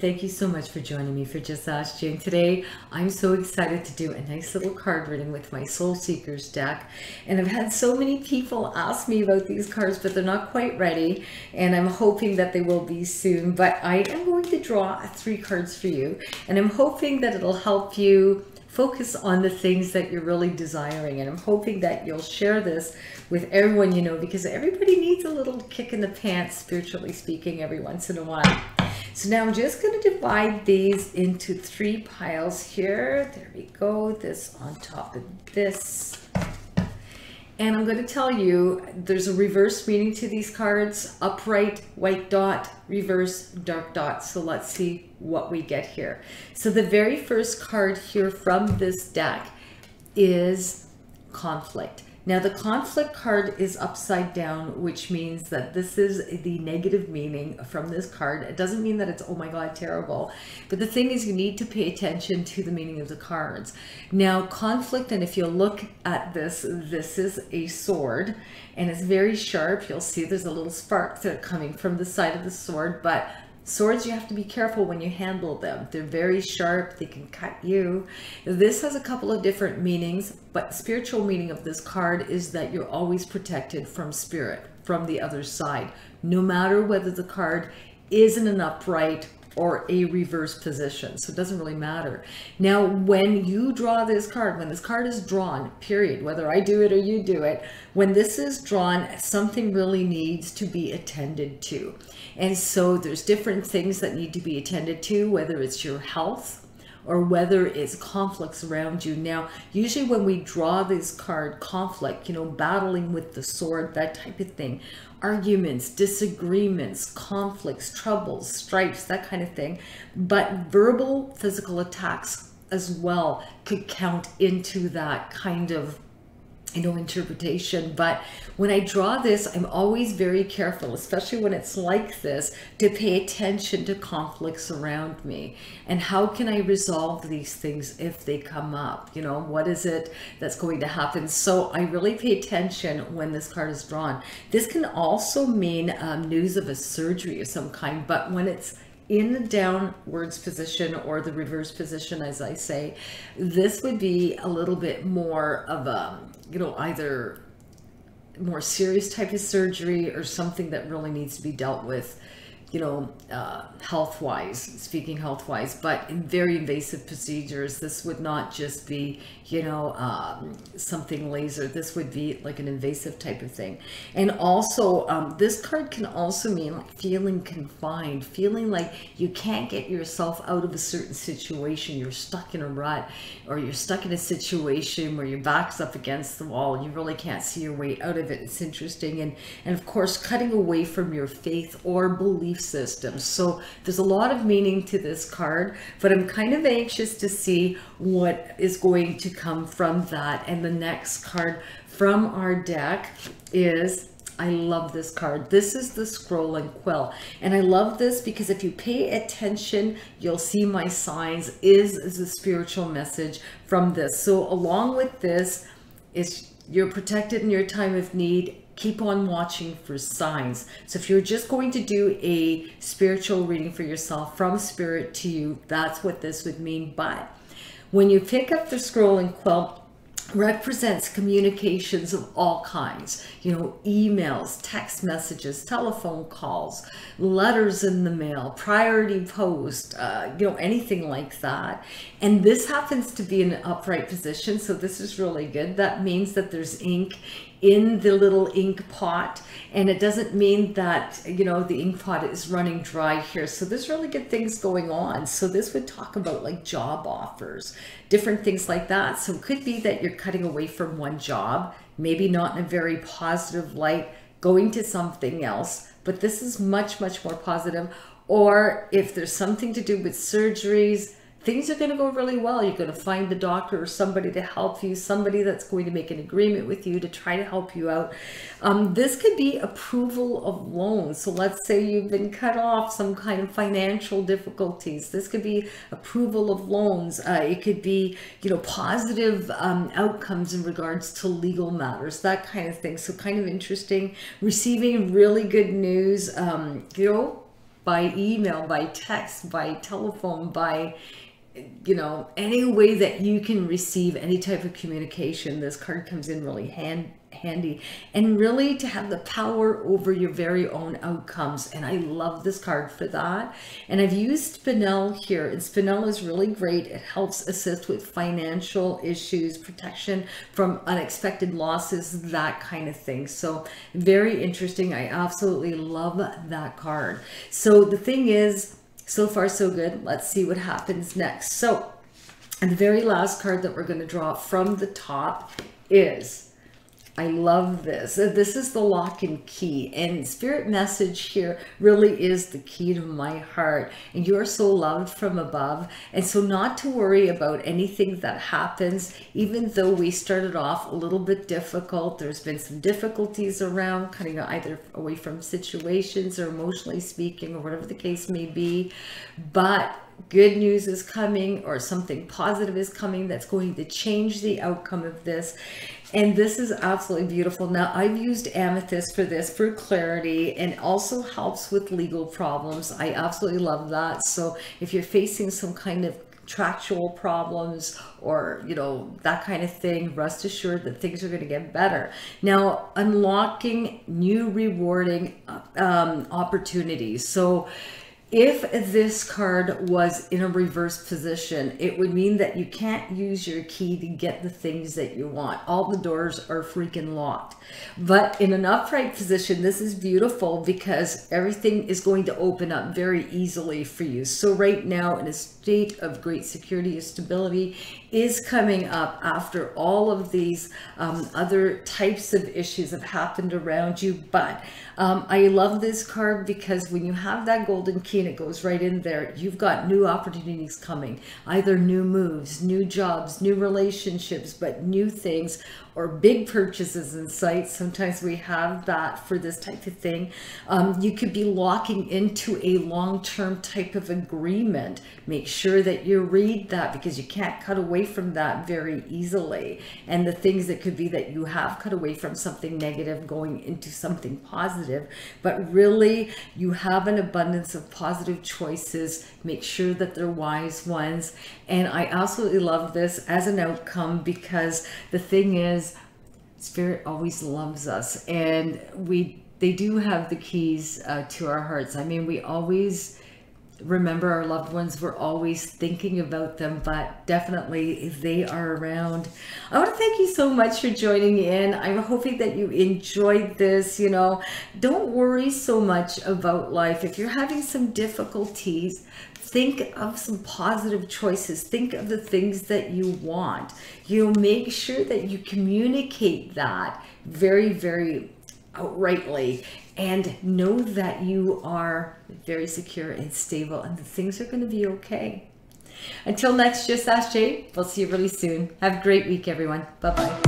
Thank you so much for joining me for Just Ask Jane. Today, I'm so excited to do a nice little card reading with my Soul Seekers deck. And I've had so many people ask me about these cards, but they're not quite ready. And I'm hoping that they will be soon. But I am going to draw 3 cards for you. And I'm hoping that it'll help you focus on the things that you're really desiring. And I'm hoping that you'll share this with everyone you know, because everybody needs a little kick in the pants, spiritually speaking, every once in a while. So now I'm just going to divide these into 3 piles here. There we go. This on top of this. And I'm going to tell you, there's a reverse meaning to these cards. Upright, white dot, reverse, dark dot. So let's see what we get here. So the very first card here from this deck is conflict. Now the conflict card is upside down, which means that this is the negative meaning from this card. It doesn't mean that it's, oh my God, terrible. But the thing is, you need to pay attention to the meaning of the cards. Now conflict, and if you look at this, this is a sword and it's very sharp. You'll see there's a little spark that are coming from the side of the sword, but swords, you have to be careful when you handle them. They're very sharp. They can cut you. This has a couple of different meanings, but spiritual meaning of this card is that you're always protected from spirit, from the other side, no matter whether the card is in an upright or a reverse position. So it doesn't really matter. Now, when you draw this card, when this card is drawn, period, whether I do it or you do it, when this is drawn, something really needs to be attended to. And so there's different things that need to be attended to, whether it's your health or whether it's conflicts around you. Now, usually when we draw this card, conflict, you know, battling with the sword, that type of thing, arguments, disagreements, conflicts, troubles, stripes, that kind of thing. But verbal, physical attacks as well could count into that kind of, you know, interpretation. But when I draw this, I'm always very careful, especially when it's like this, to pay attention to conflicts around me and how can I resolve these things if they come up. You know, what is it that's going to happen? So I really pay attention when this card is drawn. This can also mean news of a surgery of some kind, but when it's in the downwards position or the reverse position, as I say, this would be a little bit more of a, you know, either more serious type of surgery or something that really needs to be dealt with, you know, health-wise, speaking health-wise, but in very invasive procedures. This would not just be, you know, something laser. This would be like an invasive type of thing. And also, this card can also mean like feeling confined, feeling like you can't get yourself out of a certain situation. You're stuck in a rut, or you're stuck in a situation where your back's up against the wall and you really can't see your way out of it. It's interesting. And of course, cutting away from your faith or belief system. So there's a lot of meaning to this card, but I'm kind of anxious to see what is going to come from that. And the next card from our deck is, I love this card. This is the Scroll and Quill. And I love this because if you pay attention, you'll see my signs is the spiritual message from this. So along with this is you're protected in your time of need. Keep on watching for signs. So if you're just going to do a spiritual reading for yourself from spirit to you, that's what this would mean. But when you pick up the Scroll and Quill, represents communications of all kinds, you know, emails, text messages, telephone calls, letters in the mail, priority post, you know, anything like that. And this happens to be in an upright position, so this is really good. That means that there's ink in the little ink pot, and it doesn't mean that, you know, the ink pot is running dry here. So there's really good things going on. So this would talk about like job offers, different things like that. So it could be that you're cutting away from one job, maybe not in a very positive light, going to something else, but this is much, much more positive. Or if there's something to do with surgeries, things are going to go really well. You're going to find the doctor or somebody to help you, somebody that's going to make an agreement with you to try to help you out. This could be approval of loans. So let's say you've been cut off some kind of financial difficulties. This could be approval of loans. It could be, you know, positive outcomes in regards to legal matters, that kind of thing. So kind of interesting. Receiving really good news, you know, by email, by text, by telephone, by, you know, any way that you can receive any type of communication. This card comes in really handy, and really to have the power over your very own outcomes. And I love this card for that. And I've used Spinel here, and Spinel is really great. It helps assist with financial issues, protection from unexpected losses, that kind of thing. So very interesting. I absolutely love that card. So the thing is, so far so good. Let's see what happens next. So, and the very last card that we're going to draw from the top is, I love this. This is the Lock and Key, and Spirit message here really is the key to my heart. And you are so loved from above. And so not to worry about anything that happens, even though we started off a little bit difficult. There's been some difficulties around cutting either away from situations or emotionally speaking or whatever the case may be. But good news is coming, or something positive is coming that's going to change the outcome of this. And this is absolutely beautiful. Now, I've used amethyst for this for clarity, and also helps with legal problems. I absolutely love that. So if you're facing some kind of contractual problems or, you know, that kind of thing, rest assured that things are going to get better. Now, unlocking new rewarding opportunities. So if this card was in a reverse position, it would mean that you can't use your key to get the things that you want. All the doors are freaking locked. But in an upright position, this is beautiful because everything is going to open up very easily for you. So right now, in a state of great security and stability is coming up after all of these other types of issues have happened around you. But I love this card because when you have that golden key and it goes right in there, you've got new opportunities coming, either new moves, new jobs, new relationships, but new things, or big purchases in sight. Sometimes we have that for this type of thing. You could be locking into a long-term type of agreement. Make sure that you read that, because you can't cut away from that very easily. And the things that could be that you have cut away from something negative going into something positive, but really you have an abundance of positive choices. Make sure that they're wise ones. And I absolutely love this as an outcome, because the thing is, Spirit always loves us, and they do have the keys to our hearts. I mean, we always remember our loved ones. We're always thinking about them, but definitely they are around. I want to thank you so much for joining in. I'm hoping that you enjoyed this. You know, don't worry so much about life. If you're having some difficulties, think of some positive choices. Think of the things that you want. You know, make sure that you communicate that very, very outrightly, and know that you are very secure and stable, and the things are going to be okay. Until next, Just Ask Jade. We'll see you really soon. Have a great week, everyone. Bye-bye.